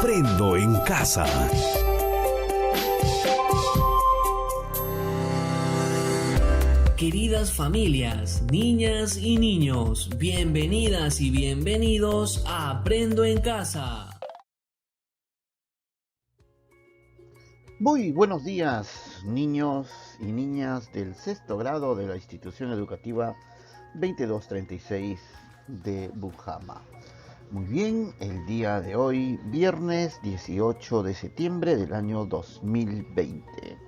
Aprendo en casa. Queridas familias, niñas y niños, bienvenidas y bienvenidos a Aprendo en Casa. Muy buenos días, niños y niñas del sexto grado de la institución educativa 2236 de Bujama. Muy bien, el día de hoy, viernes 18 de septiembre del año 2020.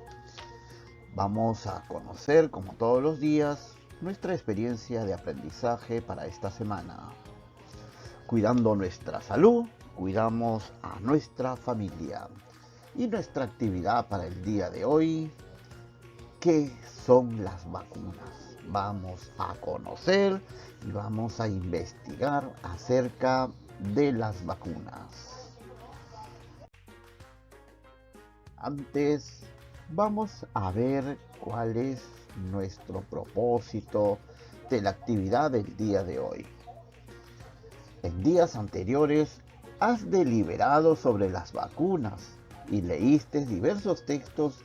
Vamos a conocer, como todos los días, nuestra experiencia de aprendizaje para esta semana. Cuidando nuestra salud, cuidamos a nuestra familia. Y nuestra actividad para el día de hoy, ¿qué son las vacunas? Vamos a conocer y vamos a investigar acerca de las vacunas. Antes, vamos a ver cuál es nuestro propósito de la actividad del día de hoy. En días anteriores, has deliberado sobre las vacunas y leíste diversos textos.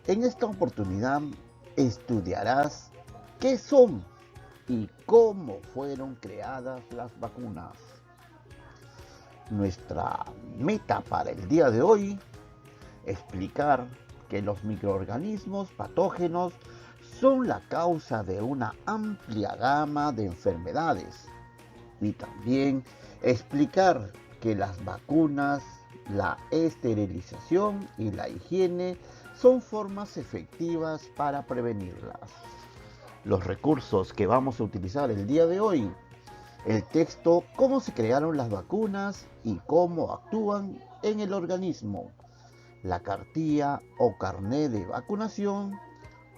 En esta oportunidad estudiarás qué son y cómo fueron creadas las vacunas. Nuestra meta para el día de hoy, explicar que los microorganismos patógenos son la causa de una amplia gama de enfermedades y también explicar que las vacunas, la esterilización y la higiene son formas efectivas para prevenirlas. Los recursos que vamos a utilizar el día de hoy: el texto Cómo se crearon las vacunas y cómo actúan en el organismo, la cartilla o carné de vacunación,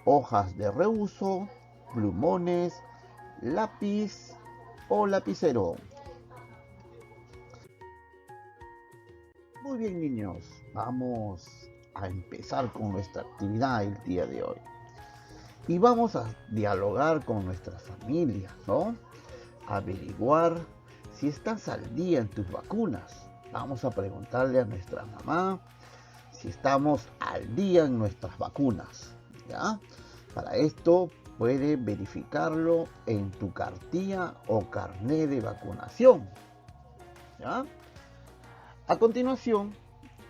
hojas de reuso, plumones, lápiz o lapicero. Muy bien, niños, vamos a empezar con nuestra actividad el día de hoy. Y vamos a dialogar con nuestras familias, ¿no? Averiguar si estás al día en tus vacunas. Vamos a preguntarle a nuestra mamá si estamos al día en nuestras vacunas, ¿ya? Para esto puedes verificarlo en tu cartilla o carné de vacunación, ¿ya? A continuación,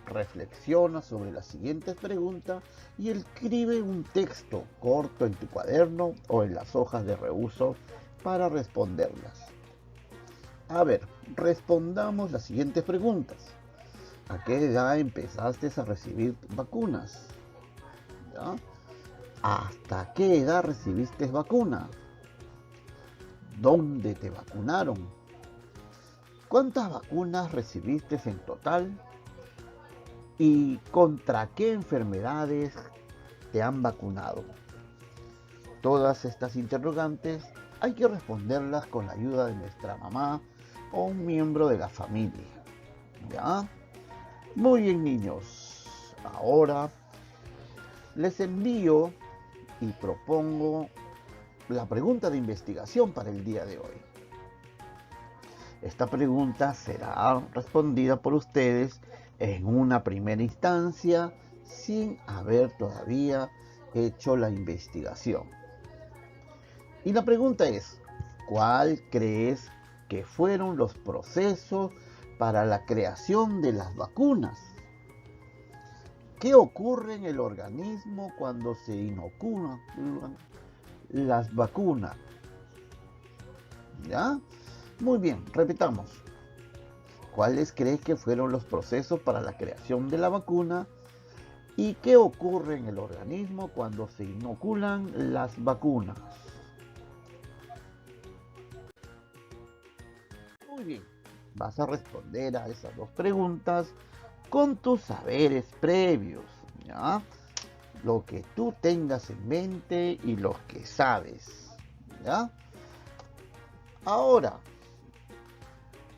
reflexiona sobre las siguientes preguntas y escribe un texto corto en tu cuaderno o en las hojas de reuso para responderlas. A ver, respondamos las siguientes preguntas. ¿A qué edad empezaste a recibir vacunas? ¿Ya? ¿Hasta qué edad recibiste vacuna? ¿Dónde te vacunaron? ¿Cuántas vacunas recibiste en total? ¿Y contra qué enfermedades te han vacunado? Todas estas interrogantes hay que responderlas con la ayuda de nuestra mamá o un miembro de la familia. ¿Ya? Muy bien, niños. Ahora les envío y propongo la pregunta de investigación para el día de hoy. Esta pregunta será respondida por ustedes en una primera instancia sin haber todavía hecho la investigación. Y la pregunta es: ¿cuál crees que fueron los procesos para la creación de las vacunas? ¿Qué ocurre en el organismo cuando se inoculan las vacunas? ¿Ya? Muy bien, repitamos. ¿Cuáles crees que fueron los procesos para la creación de la vacuna? ¿Y qué ocurre en el organismo cuando se inoculan las vacunas? Muy bien, vas a responder a esas dos preguntas con tus saberes previos, ¿ya? Lo que tú tengas en mente y lo que sabes, ¿ya? Ahora,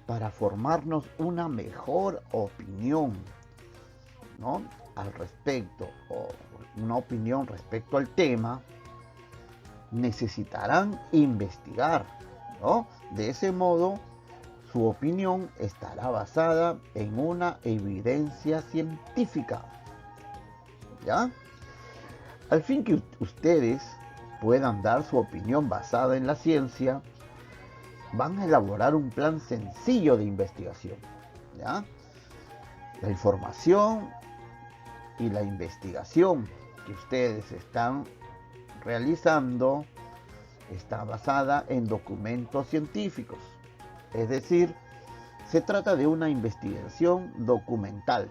para formarnos una mejor opinión, ¿no?, al respecto, o una opinión respecto al tema, necesitarán investigar, ¿no? De ese modo, Su opinión estará basada en una evidencia científica. ¿Ya? Al fin que ustedes puedan dar su opinión basada en la ciencia, van a elaborar un plan sencillo de investigación. ¿Ya? La información y la investigación que ustedes están realizando está basada en documentos científicos. Es decir, se trata de una investigación documental.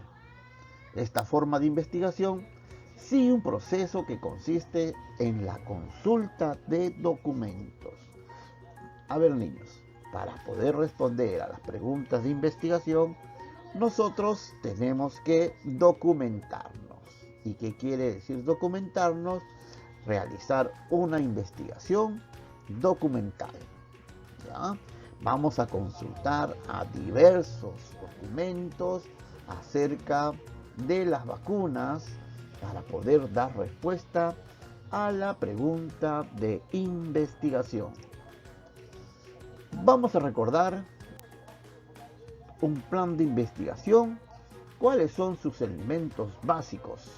Esta forma de investigación sigue un proceso que consiste en la consulta de documentos. A ver, niños, para poder responder a las preguntas de investigación, nosotros tenemos que documentarnos. ¿Y qué quiere decir documentarnos? Realizar una investigación documental. ¿Ya? Vamos a consultar a diversos documentos acerca de las vacunas para poder dar respuesta a la pregunta de investigación. Vamos a recordar un plan de investigación. ¿Cuáles son sus elementos básicos?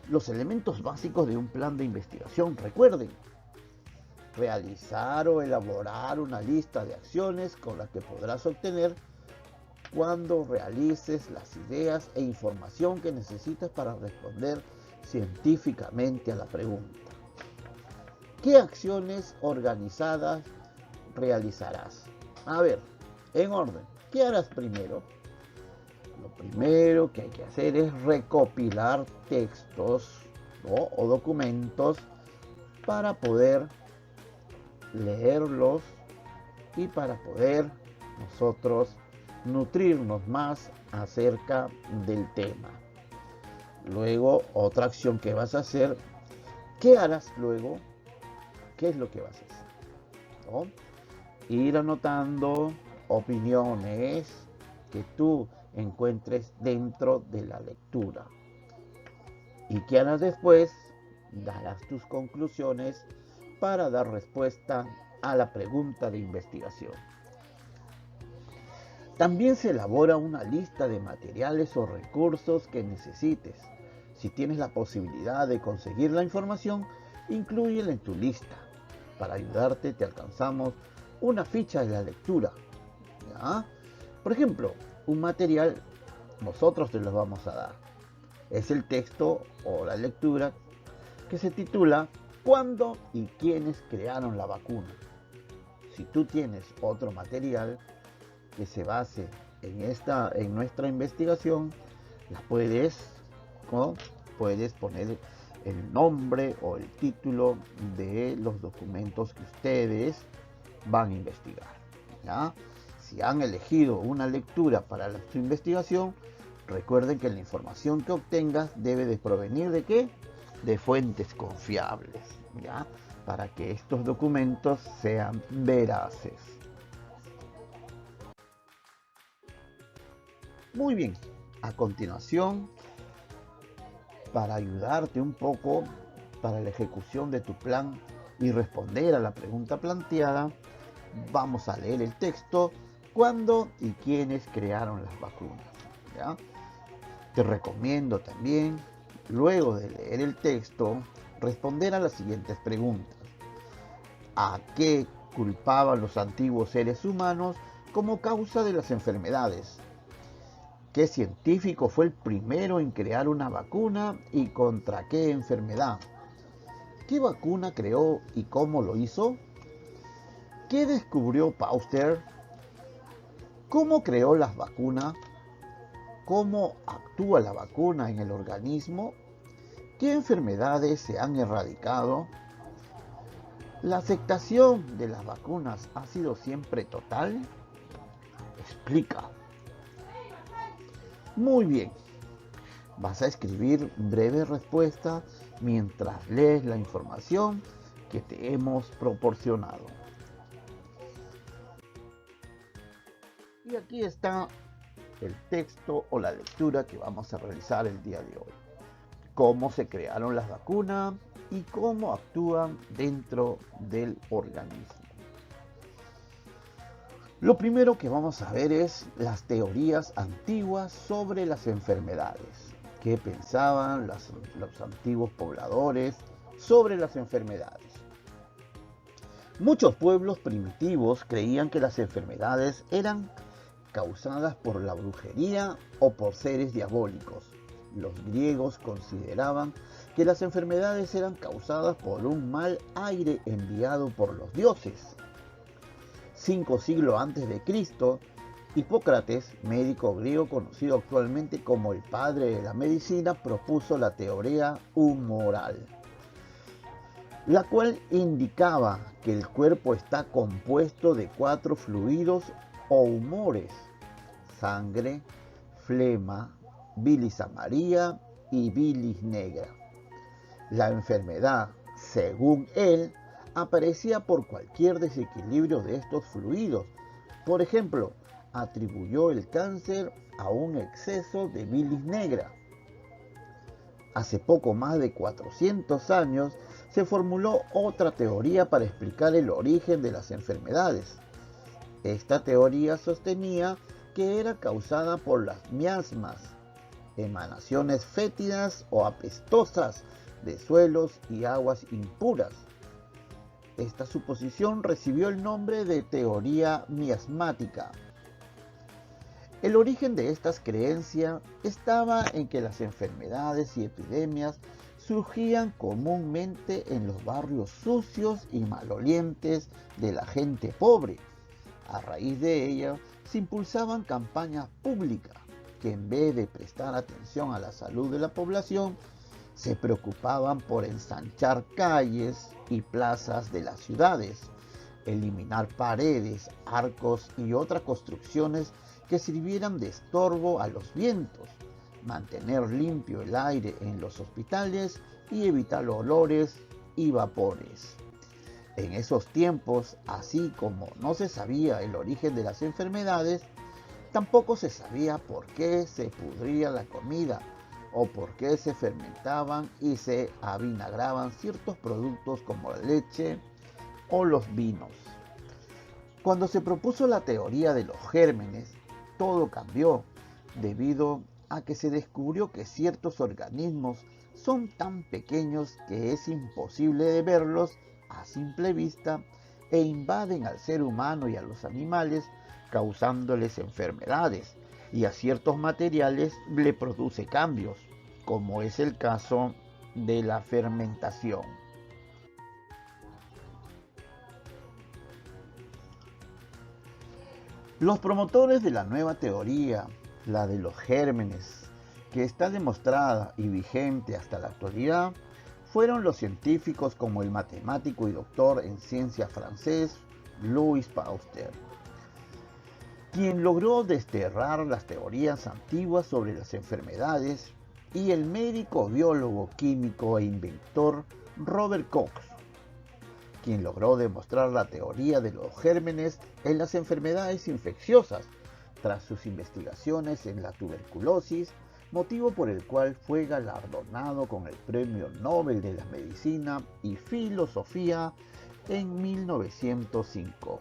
Los elementos básicos de un plan de investigación, recuerden, realizar o elaborar una lista de acciones con las que podrás obtener cuando realices las ideas e información que necesitas para responder científicamente a la pregunta. ¿Qué acciones organizadas realizarás? A ver, en orden, ¿qué harás primero? Lo primero que hay que hacer es recopilar textos, ¿no?, o documentos para poder leerlos y para poder nosotros nutrirnos más acerca del tema. Luego, otra acción que vas a hacer, ¿qué harás luego? ¿Qué es lo que vas a hacer? ¿No? Ir anotando opiniones que tú encuentres dentro de la lectura. ¿Y qué harás después? Darás tus conclusiones para dar respuesta a la pregunta de investigación. También se elabora una lista de materiales o recursos que necesites. Si tienes la posibilidad de conseguir la información, inclúyela en tu lista. Para ayudarte te alcanzamos una ficha de la lectura. ¿Ya? Por ejemplo, un material nosotros te los vamos a dar. Es el texto o la lectura que se titula ¿Cuándo y quiénes crearon la vacuna? Si tú tienes otro material que se base en nuestra investigación, puedes poner el nombre o el título de los documentos que ustedes van a investigar. ¿Ya? Si han elegido una lectura para su investigación, recuerden que la información que obtengas debe de provenir ¿de qué? De fuentes confiables, ¿ya? Para que estos documentos sean veraces. Muy bien, a continuación, para ayudarte un poco para la ejecución de tu plan y responder a la pregunta planteada, vamos a leer el texto ¿Cuándo y quiénes crearon las vacunas? ¿Ya? Te recomiendo también, luego de leer el texto, responder a las siguientes preguntas. ¿A qué culpaban los antiguos seres humanos como causa de las enfermedades? ¿Qué científico fue el primero en crear una vacuna y contra qué enfermedad? ¿Qué vacuna creó y cómo lo hizo? ¿Qué descubrió Pasteur? ¿Cómo creó las vacunas? ¿Cómo actúa la vacuna en el organismo? ¿Qué enfermedades se han erradicado? ¿La aceptación de las vacunas ha sido siempre total? Explica. Muy bien. Vas a escribir breve respuesta mientras lees la información que te hemos proporcionado. Y aquí está el texto o la lectura que vamos a realizar el día de hoy. Cómo se crearon las vacunas y cómo actúan dentro del organismo. Lo primero que vamos a ver es las teorías antiguas sobre las enfermedades. ¿Qué pensaban los antiguos pobladores sobre las enfermedades? Muchos pueblos primitivos creían que las enfermedades eran causadas por la brujería o por seres diabólicos. Los griegos consideraban que las enfermedades eran causadas por un mal aire enviado por los dioses. 5 siglos antes de Cristo, Hipócrates, médico griego conocido actualmente como el padre de la medicina, propuso la teoría humoral, la cual indicaba que el cuerpo está compuesto de 4 fluidos o humores: sangre, flema, bilis amarilla y bilis negra. La enfermedad, según él, aparecía por cualquier desequilibrio de estos fluidos. Por ejemplo, atribuyó el cáncer a un exceso de bilis negra. Hace poco más de 400 años se formuló otra teoría para explicar el origen de las enfermedades. Esta teoría sostenía que era causada por las miasmas, emanaciones fétidas o apestosas de suelos y aguas impuras. Esta suposición recibió el nombre de teoría miasmática. El origen de estas creencias estaba en que las enfermedades y epidemias surgían comúnmente en los barrios sucios y malolientes de la gente pobre. A raíz de ello, se impulsaban campañas públicas que, en vez de prestar atención a la salud de la población, se preocupaban por ensanchar calles y plazas de las ciudades, eliminar paredes, arcos y otras construcciones que sirvieran de estorbo a los vientos, mantener limpio el aire en los hospitales y evitar olores y vapores. En esos tiempos, así como no se sabía el origen de las enfermedades, tampoco se sabía por qué se pudría la comida o por qué se fermentaban y se avinagraban ciertos productos como la leche o los vinos. Cuando se propuso la teoría de los gérmenes, todo cambió debido a que se descubrió que ciertos organismos son tan pequeños que es imposible de verlos a simple vista e invaden al ser humano y a los animales, causándoles enfermedades, y a ciertos materiales le produce cambios, como es el caso de la fermentación. Los promotores de la nueva teoría, la de los gérmenes, que está demostrada y vigente hasta la actualidad, fueron los científicos como el matemático y doctor en ciencias francés Louis Pasteur, quien logró desterrar las teorías antiguas sobre las enfermedades, y el médico, biólogo, químico e inventor Robert Koch, quien logró demostrar la teoría de los gérmenes en las enfermedades infecciosas tras sus investigaciones en la tuberculosis, motivo por el cual fue galardonado con el Premio Nobel de la Medicina y Filosofía en 1905.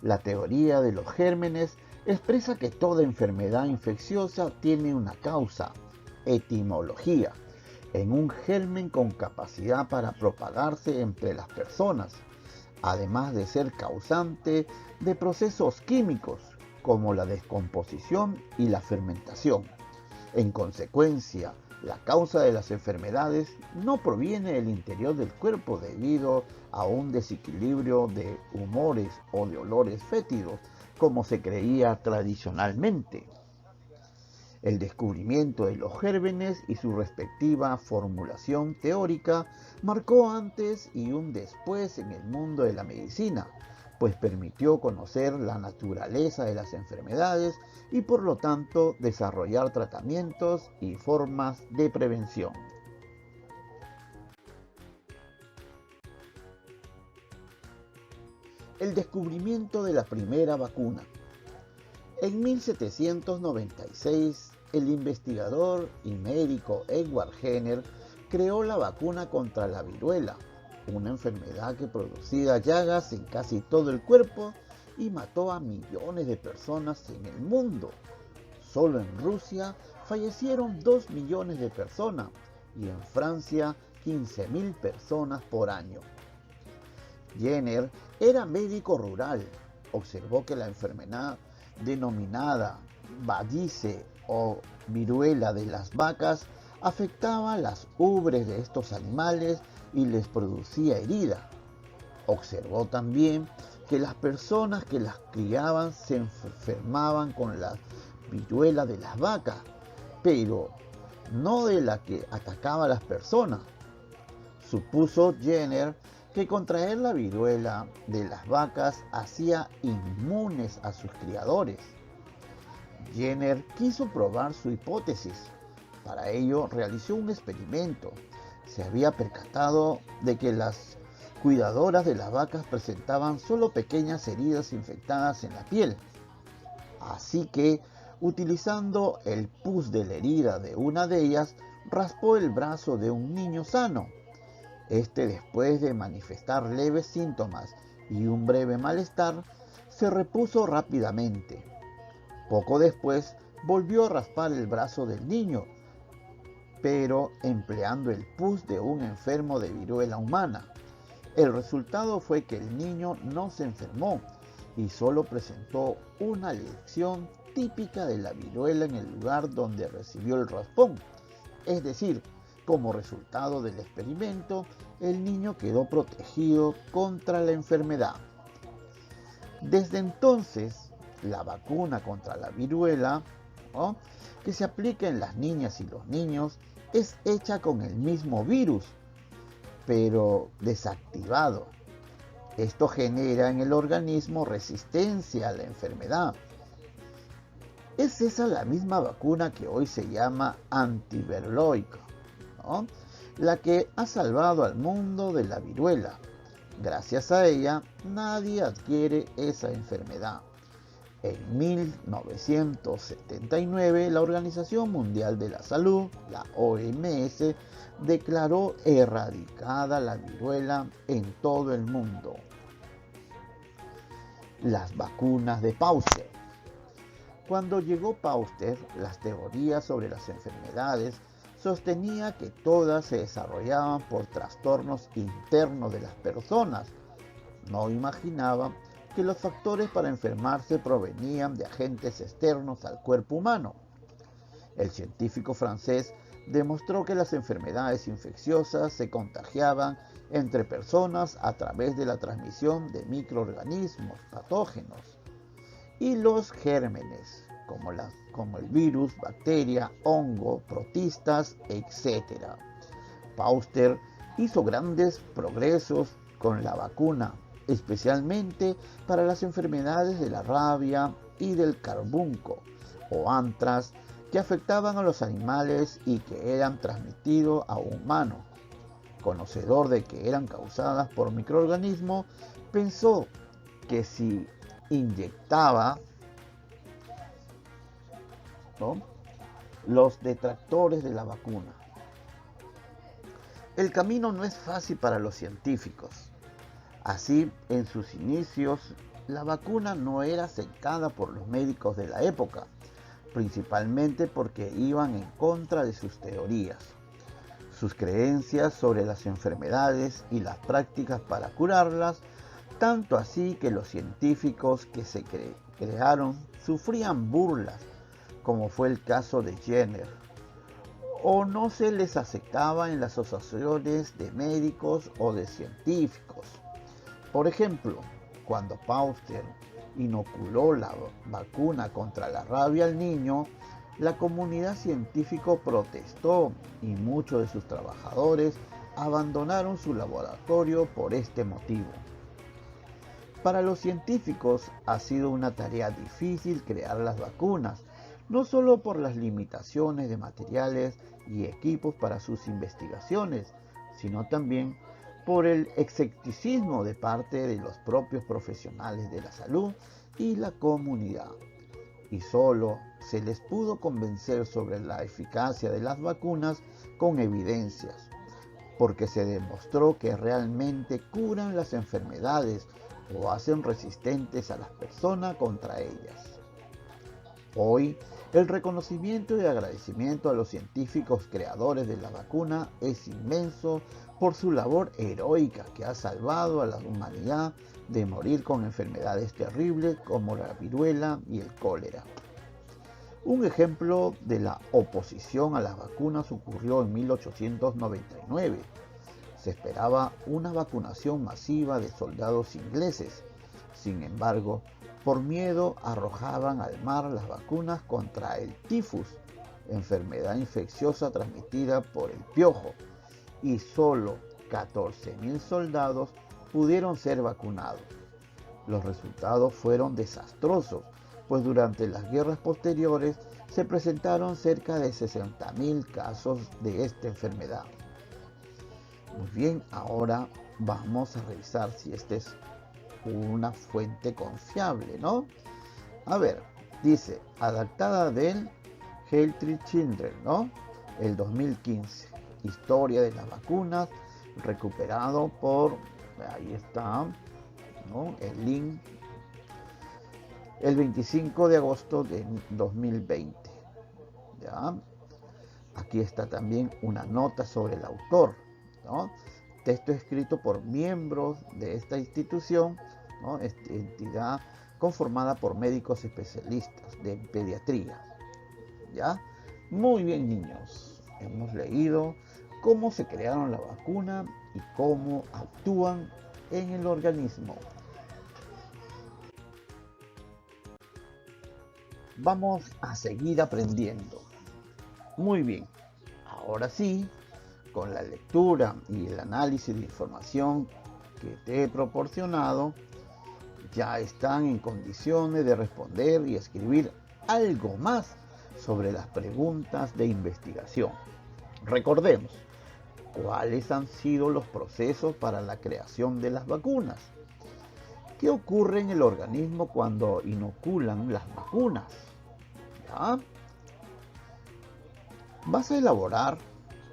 La teoría de los gérmenes expresa que toda enfermedad infecciosa tiene una causa, etimología, en un germen con capacidad para propagarse entre las personas, además de ser causante de procesos químicos como la descomposición y la fermentación. En consecuencia, la causa de las enfermedades no proviene del interior del cuerpo debido a un desequilibrio de humores o de olores fétidos, como se creía tradicionalmente. El descubrimiento de los gérmenes y su respectiva formulación teórica marcó antes y un después en el mundo de la medicina, pues permitió conocer la naturaleza de las enfermedades y por lo tanto desarrollar tratamientos y formas de prevención. El descubrimiento de la primera vacuna. En 1796, el investigador y médico Edward Jenner creó la vacuna contra la viruela, una enfermedad que producía llagas en casi todo el cuerpo y mató a millones de personas en el mundo. Solo en Rusia fallecieron 2 millones de personas y en Francia 15.000 personas por año. Jenner era médico rural. Observó que la enfermedad denominada varice o viruela de las vacas afectaba las ubres de estos animales y les producía herida. Observó también que las personas que las criaban se enfermaban con la viruela de las vacas, pero no de la que atacaba a las personas. Supuso Jenner que contraer la viruela de las vacas hacía inmunes a sus criadores. Jenner quiso probar su hipótesis. Para ello realizó un experimento. Se había percatado de que las cuidadoras de las vacas presentaban solo pequeñas heridas infectadas en la piel. Así que, utilizando el pus de la herida de una de ellas, raspó el brazo de un niño sano. Después de manifestar leves síntomas y un breve malestar, se repuso rápidamente. Poco después, volvió a raspar el brazo del niño, pero empleando el pus de un enfermo de viruela humana. El resultado fue que el niño no se enfermó y solo presentó una lesión típica de la viruela en el lugar donde recibió el raspón. Es decir, como resultado del experimento, el niño quedó protegido contra la enfermedad. Desde entonces, la vacuna contra la viruela, que se aplica en las niñas y los niños, es hecha con el mismo virus, pero desactivado. Esto genera en el organismo resistencia a la enfermedad. Es esa la misma vacuna que hoy se llama antiviroica, la que ha salvado al mundo de la viruela. Gracias a ella, nadie adquiere esa enfermedad. En 1979, la Organización Mundial de la Salud, la OMS, declaró erradicada la viruela en todo el mundo. Las vacunas de Pasteur. Cuando llegó Pasteur, las teorías sobre las enfermedades sostenía que todas se desarrollaban por trastornos internos de las personas. No imaginaba que los factores para enfermarse provenían de agentes externos al cuerpo humano. El científico francés demostró que las enfermedades infecciosas se contagiaban entre personas a través de la transmisión de microorganismos patógenos y los gérmenes, como el virus, bacteria, hongo, protistas, etc. Pasteur hizo grandes progresos con la vacuna, especialmente para las enfermedades de la rabia y del carbunco o antrax, que afectaban a los animales y que eran transmitidos a humanos. Conocedor de que eran causadas por microorganismos, pensó que si inyectaba, los detractores de la vacuna. El camino no es fácil para los científicos. Así, en sus inicios, la vacuna no era aceptada por los médicos de la época, principalmente porque iban en contra de sus teorías, sus creencias sobre las enfermedades y las prácticas para curarlas, tanto así que los científicos que se crearon sufrían burlas, como fue el caso de Jenner, o no se les aceptaba en las asociaciones de médicos o de científicos. Por ejemplo, cuando Pasteur inoculó la vacuna contra la rabia al niño, la comunidad científica protestó y muchos de sus trabajadores abandonaron su laboratorio por este motivo. Para los científicos ha sido una tarea difícil crear las vacunas, no solo por las limitaciones de materiales y equipos para sus investigaciones, sino también por el escepticismo de parte de los propios profesionales de la salud y la comunidad. Y solo se les pudo convencer sobre la eficacia de las vacunas con evidencias. porque se demostró que realmente curan las enfermedades o hacen resistentes a las personas contra ellas. Hoy, el reconocimiento y agradecimiento a los científicos creadores de la vacuna es inmenso por su labor heroica que ha salvado a la humanidad de morir con enfermedades terribles como la viruela y el cólera. Un ejemplo de la oposición a las vacunas ocurrió en 1899. Se esperaba una vacunación masiva de soldados ingleses. Sin embargo, por miedo arrojaban al mar las vacunas contra el tifus, enfermedad infecciosa transmitida por el piojo, y solo 14.000 soldados pudieron ser vacunados. Los resultados fueron desastrosos, pues durante las guerras posteriores se presentaron cerca de 60.000 casos de esta enfermedad. Muy bien, ahora vamos a revisar si esta es una fuente confiable, ¿no? A ver, dice, adaptada del Healthy Children, ¿no? El 2015. Historia de las vacunas, recuperado por, ahí está, ¿no? El link, el 25 de agosto de 2020. ¿Ya? Aquí está también una nota sobre el autor, ¿no? Texto escrito por miembros de esta institución, ¿no? Entidad conformada por médicos especialistas de pediatría. ¿Ya? Muy bien, niños. Hemos leído cómo se crearon la vacuna y cómo actúan en el organismo. Vamos a seguir aprendiendo. Muy bien. Ahora sí, con la lectura y el análisis de información que te he proporcionado, ya están en condiciones de responder y escribir algo más sobre las preguntas de investigación. Recordemos, ¿cuáles han sido los procesos para la creación de las vacunas? ¿Qué ocurre en el organismo cuando inoculan las vacunas? ¿Ya? Vas a elaborar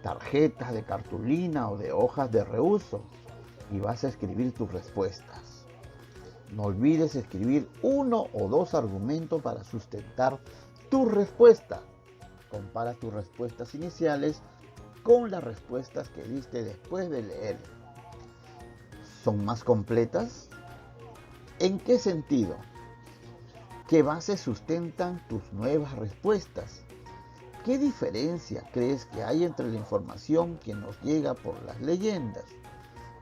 tarjetas de cartulina o de hojas de reuso y vas a escribir tus respuestas. No olvides escribir 1 o 2 argumentos para sustentar tu respuesta. Compara tus respuestas iniciales con las respuestas que diste después de leer. ¿Son más completas? ¿En qué sentido? ¿Qué bases sustentan tus nuevas respuestas? ¿Qué diferencia crees que hay entre la información que nos llega por las leyendas,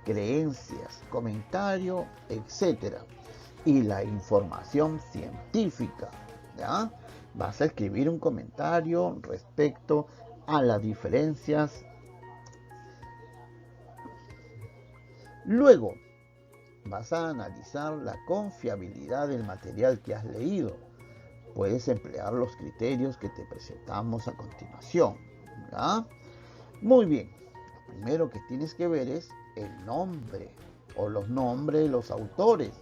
creencias, comentarios, etcétera, y la información científica? ¿Ya? Vas a escribir un comentario respecto a las diferencias. Luego, vas a analizar la confiabilidad del material que has leído. Puedes emplear los criterios que te presentamos a continuación. ¿Ya? Muy bien. Lo primero que tienes que ver es el nombre o los nombres de los autores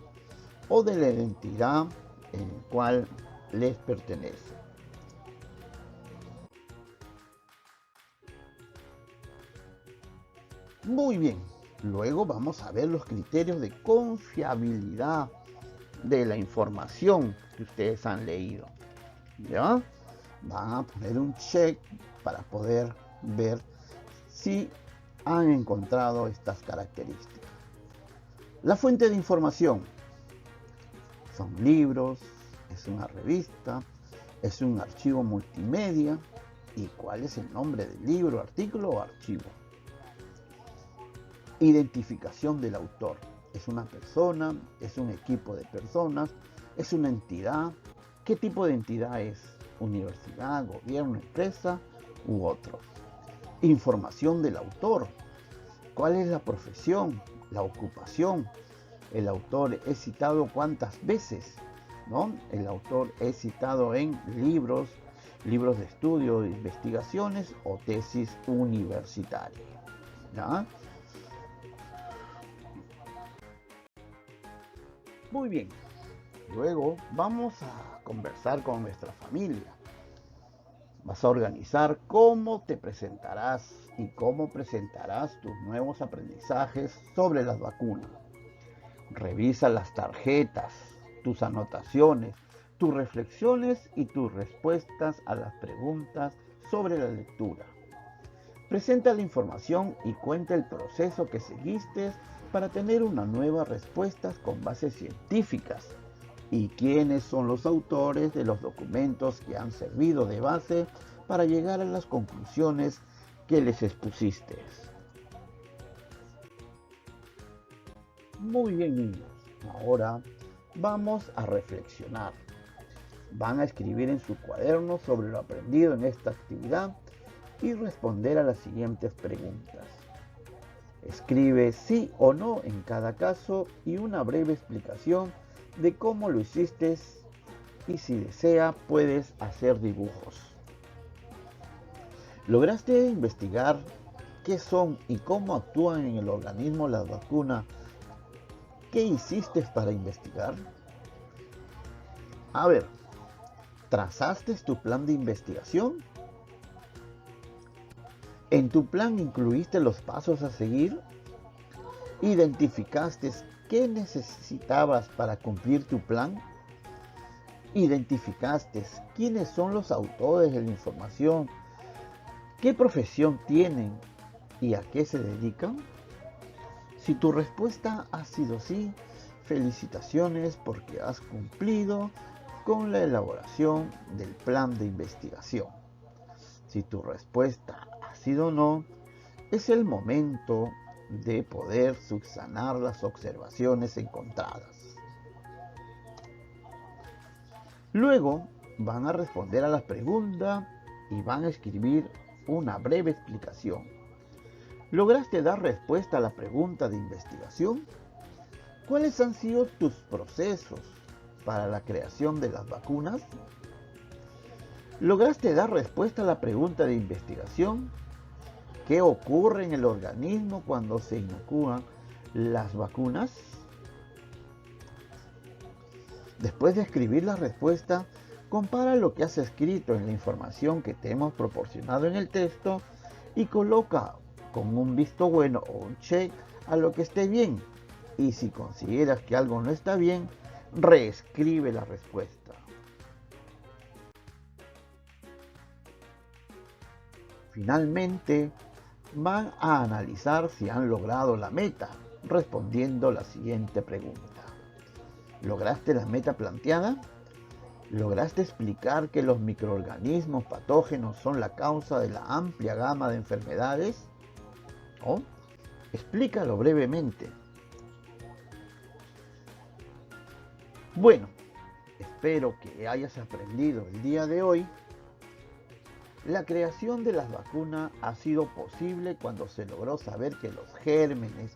o de la identidad en la cual les pertenece. Muy bien. Luego vamos a ver los criterios de confiabilidad de la información que ustedes han leído. ¿Ya? Van a poner un check para poder ver si han encontrado estas características. La fuente de información son libros, es una revista, es un archivo multimedia. ¿Y cuál es el nombre del libro, artículo o archivo? Identificación del autor. ¿Es una persona? ¿Es un equipo de personas? ¿Es una entidad? ¿Qué tipo de entidad es? ¿Universidad, gobierno, empresa u otro? Información del autor. ¿Cuál es la profesión? ¿La ocupación? ¿El autor es citado cuántas veces? ¿No? El autor es citado en libros de estudio, de investigaciones o tesis universitarias. ¿Ya? Muy bien. Luego vamos a conversar con nuestra familia. Vas a organizar cómo te presentarás y cómo presentarás tus nuevos aprendizajes sobre las vacunas. Revisa las tarjetas, tus anotaciones, tus reflexiones y tus respuestas a las preguntas sobre la lectura. Presenta la información y cuenta el proceso que seguiste para tener unas nuevas respuestas con bases científicas y quiénes son los autores de los documentos que han servido de base para llegar a las conclusiones que les expusiste. Muy bien, niños. Ahora vamos a reflexionar. Van a escribir en su cuaderno sobre lo aprendido en esta actividad y responder a las siguientes preguntas. Escribe sí o no en cada caso y una breve explicación de cómo lo hiciste, y si desea puedes hacer dibujos. ¿Lograste investigar qué son y cómo actúan en el organismo las vacunas? ¿Qué hiciste para investigar? A ver, ¿trazaste tu plan de investigación? ¿En tu plan incluiste los pasos a seguir? ¿Identificaste qué necesitabas para cumplir tu plan? ¿Identificaste quiénes son los autores de la información? ¿Qué profesión tienen y a qué se dedican? Si tu respuesta ha sido sí, felicitaciones porque has cumplido con la elaboración del plan de investigación. Si tu respuesta ha sido no, es el momento de poder subsanar las observaciones encontradas. Luego van a responder a las preguntas y van a escribir una breve explicación. ¿Lograste dar respuesta a la pregunta de investigación? ¿Cuáles han sido tus procesos para la creación de las vacunas? ¿Lograste dar respuesta a la pregunta de investigación? ¿Qué ocurre en el organismo cuando se inocúan las vacunas? Después de escribir la respuesta, compara lo que has escrito en la información que te hemos proporcionado en el texto y coloca con un visto bueno o un check a lo que esté bien. Y si consideras que algo no está bien, reescribe la respuesta. Finalmente, van a analizar si han logrado la meta, respondiendo la siguiente pregunta. ¿Lograste la meta planteada? ¿Lograste explicar que los microorganismos patógenos son la causa de la amplia gama de enfermedades? ¿O? Explícalo brevemente. Bueno, espero que hayas aprendido el día de hoy. La creación de las vacunas ha sido posible cuando se logró saber que los gérmenes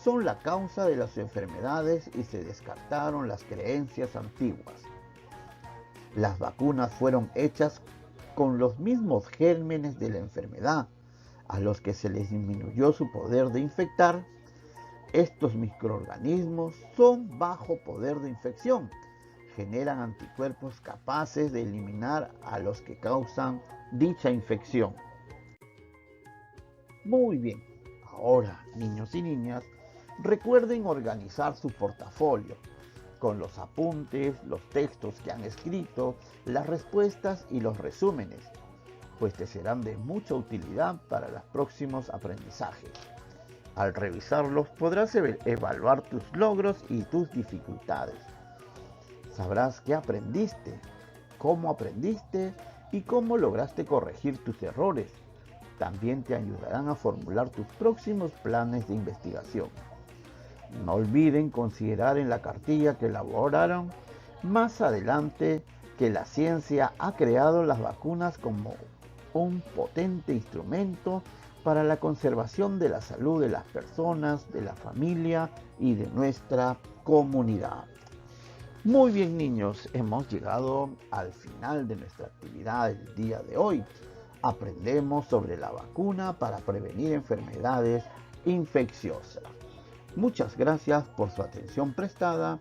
son la causa de las enfermedades y se descartaron las creencias antiguas. Las vacunas fueron hechas con los mismos gérmenes de la enfermedad, a los que se les disminuyó su poder de infectar. Estos microorganismos son bajo poder de infección, generan anticuerpos capaces de eliminar a los que causan dicha infección. Muy bien, ahora niños y niñas, recuerden organizar su portafolio con los apuntes, los textos que han escrito, las respuestas y los resúmenes, pues te serán de mucha utilidad para los próximos aprendizajes. Al revisarlos podrás evaluar tus logros y tus dificultades. Sabrás qué aprendiste, cómo aprendiste y cómo lograste corregir tus errores. También te ayudarán a formular tus próximos planes de investigación. No olviden considerar en la cartilla que elaboraron más adelante que la ciencia ha creado las vacunas como un potente instrumento para la conservación de la salud de las personas, de la familia y de nuestra comunidad. Muy bien, niños, hemos llegado al final de nuestra actividad del día de hoy. Aprendemos sobre la vacuna para prevenir enfermedades infecciosas. Muchas gracias por su atención prestada